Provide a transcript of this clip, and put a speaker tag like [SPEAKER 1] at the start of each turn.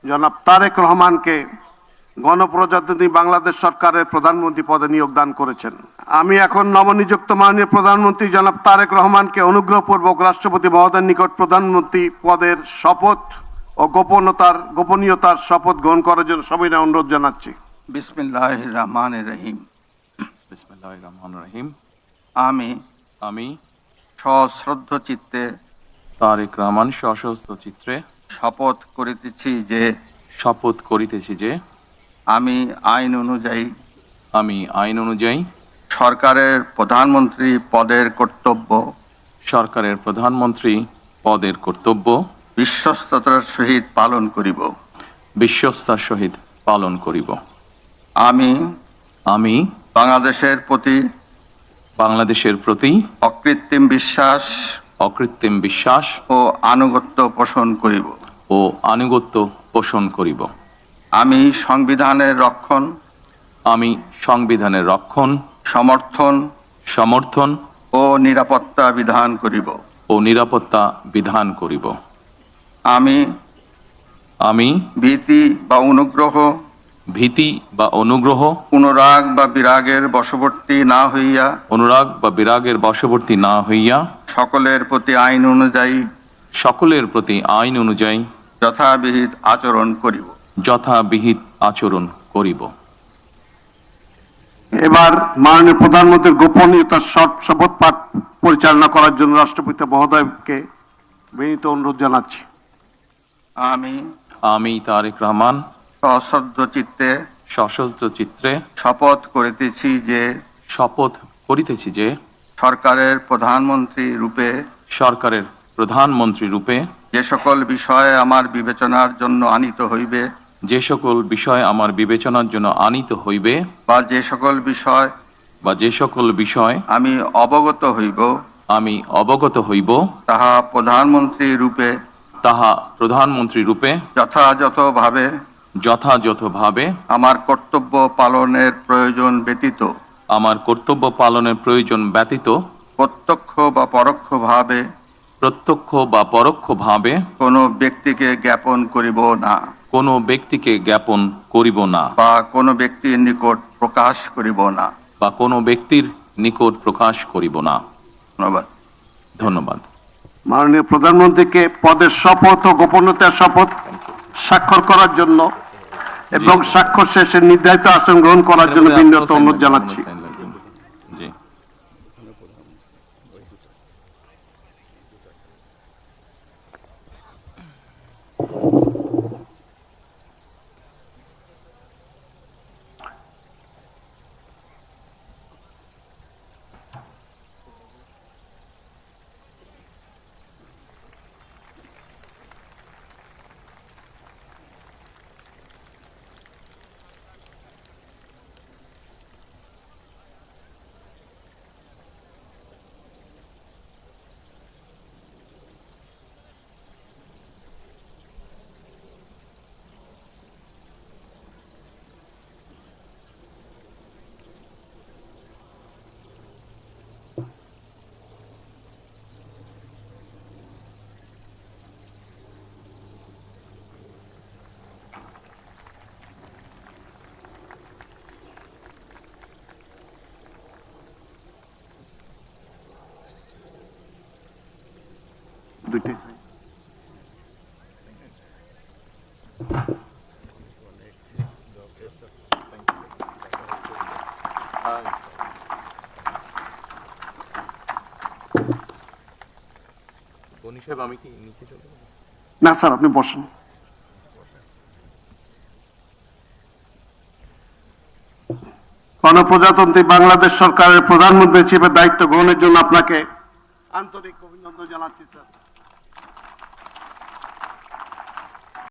[SPEAKER 1] জনাব তারেক রহমানকে গণপ্রজাতন্ত্রী বাংলাদেশ সরকারের প্রধানমন্ত্রী পদে নিয়োগ দান করেছেন। আমি এখন নবনিযুক্ত মাননীয় প্রধানমন্ত্রী জনাব তারেক রহমানকে অনুগ্রহপূর্বক রাষ্ট্রপতি মহোদয়ের নিকট প্রধানমন্ত্রী পদের শপথ ও গোপনীয়তার শপথ গ্রহণ করার জন্য সবিনয় অনুরোধ জানাচ্ছি।
[SPEAKER 2] বিসমিল্লাহির রহমানির রহিম।
[SPEAKER 3] বিসমিল্লাহির রহমানির রহিম।
[SPEAKER 2] আমি সশ্রদ্ধ চিত্তে
[SPEAKER 3] তারেক রহমান সশস্ত্র চিত্রে
[SPEAKER 2] শপথ করিতেছি যে আমি আইন অনুযায়ী সরকারের প্রধানমন্ত্রী পদের কর্তব্য বিশ্বস্ততার সহিত পালন করিব। আমি বাংলাদেশের প্রতি অকৃত্রিম বিশ্বাস ও আনুগত্য পোষণ করিব। আমি সংবিধানের রক্ষণ সমর্থন ও নিরাপত্তা বিধান করিব। আমি ভীতি বা অনুগ্রহ অনুরাগ বা বিরাগের বশবর্তী না হইয়া সকলের প্রতি আইন অনুযায়ী যথাবিহিত আচরণ করিব।
[SPEAKER 1] এবার মাননীয় প্রধানমন্ত্রীর গোপনীয়তার শপথ পাঠ পরিচালনা করার জন্য রাষ্ট্রপতি মহোদয়কে বিনীত অনুরোধ জানাচ্ছি।
[SPEAKER 3] আমি তারেক রহমান সশস্ত্র চিত্রে
[SPEAKER 2] শপথ
[SPEAKER 3] করিতেছি যে
[SPEAKER 2] সরকারের
[SPEAKER 3] প্রধানমন্ত্রী রূপে
[SPEAKER 2] যে সকল বিষয় আমার বিবেচনার জন্য আনিত হইবে বা যে সকল বিষয় আমি অবগত হইব তাহা প্রধানমন্ত্রী রূপে যথাযথভাবে আমার কর্তব্য পালনের প্রয়োজন ব্যতীত প্রত্যক্ষ বা পরোক্ষভাবে কোনো ব্যক্তিকে জ্ঞাপন করিব না বা কোনো ব্যক্তির নিকট প্রকাশ করিব না। ধন্যবাদ।
[SPEAKER 1] মাননীয় প্রধানমন্ত্রীকে পদের শপথ ও গোপনীয়তার শপথ স্বাক্ষর করার জন্য এবং স্বাক্ষর শেষে নির্ধারিত আসন গ্রহণ করার জন্য বিনীত অনুরোধ জানাচ্ছি। দুইটাই
[SPEAKER 3] আমি কি নিচে চলে যাব?
[SPEAKER 1] না স্যার, আপনি বসেন। গণপ্রজাতন্ত্রী বাংলাদেশ সরকারের প্রধানমন্ত্রী হিসেবে দায়িত্ব গ্রহণের জন্য আপনাকে আন্তরিক অভিনন্দন জানাচ্ছি স্যার।